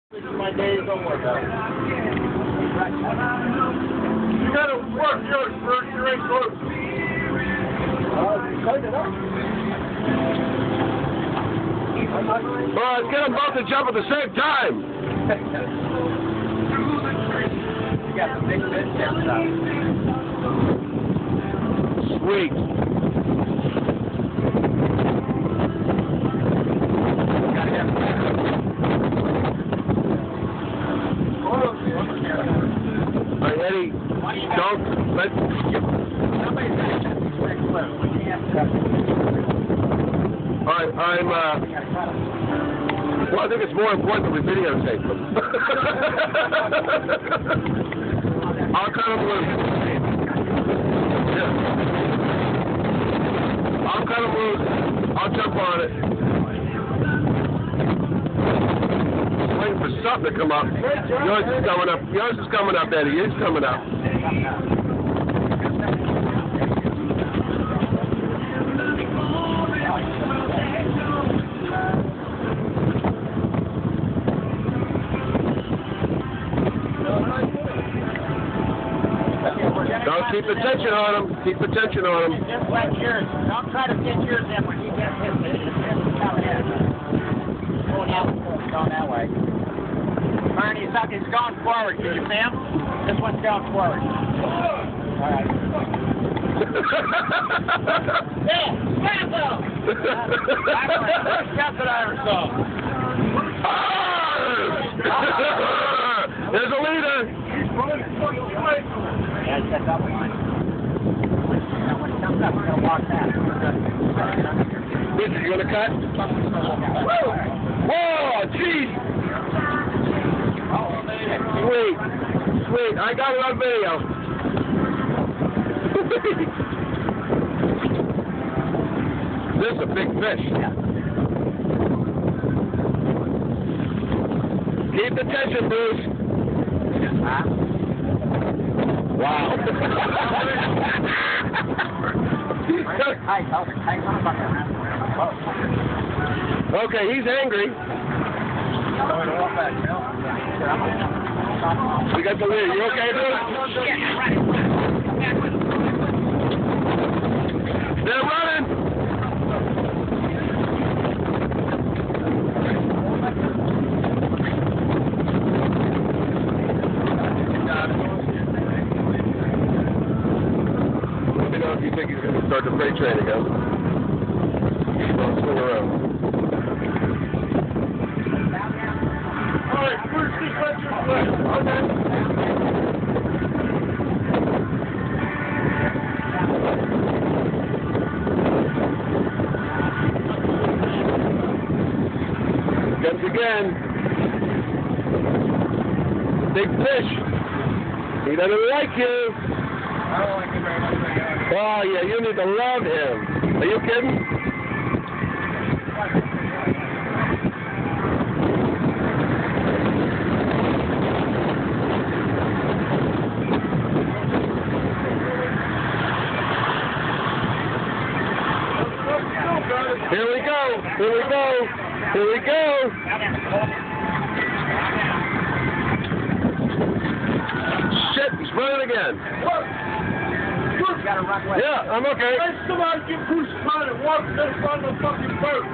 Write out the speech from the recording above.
This is my day's over, though. You gotta work yours first, you ain't close. Tighten it up. Well, let's get them both to jump at the same time. You got the big fish steps out. Sweet. Gotta get All right, Eddie, don't let... somebody's All right, well, I think it's more important that we videotape them. I'll cut them loose. Yeah. I'll cut them loose. I'll jump on it. Just waiting for something to come up. Yours is coming up. Yours is coming up, Eddie. Yours is coming up. Don't keep the tension on him. Keep the tension on him. just let yours. Don't try to get yours in when he gets his. It's coming in. Going that way. Barney, he's going forward. Can you see him? This one's going forward. All right. Yeah, stand up. First step that I ever saw. There's a leader. Yeah, set that one. Now, when it comes up, we're going to walk back. Richard, you want to cut? Whoa, jeez. Sweet. Sweet. I got it on video. This is a big fish. Keep the tension, Bruce. Wow. Okay, he's angry. We got the lead. You okay, Bruce? They're running. Let me know if you think he's going to start the freight train again. Don't swing around. All right, first just let your play. Okay. Comes again. Big fish. He doesn't like you. I don't like him very much. Oh, yeah, you need to love him. Are you kidding? Here we go. Here we go. Here we go. Shit, he's running again. You gotta run away. Yeah, I'm okay. Hey, somebody get Bruce Conner and walk this on the fucking boat.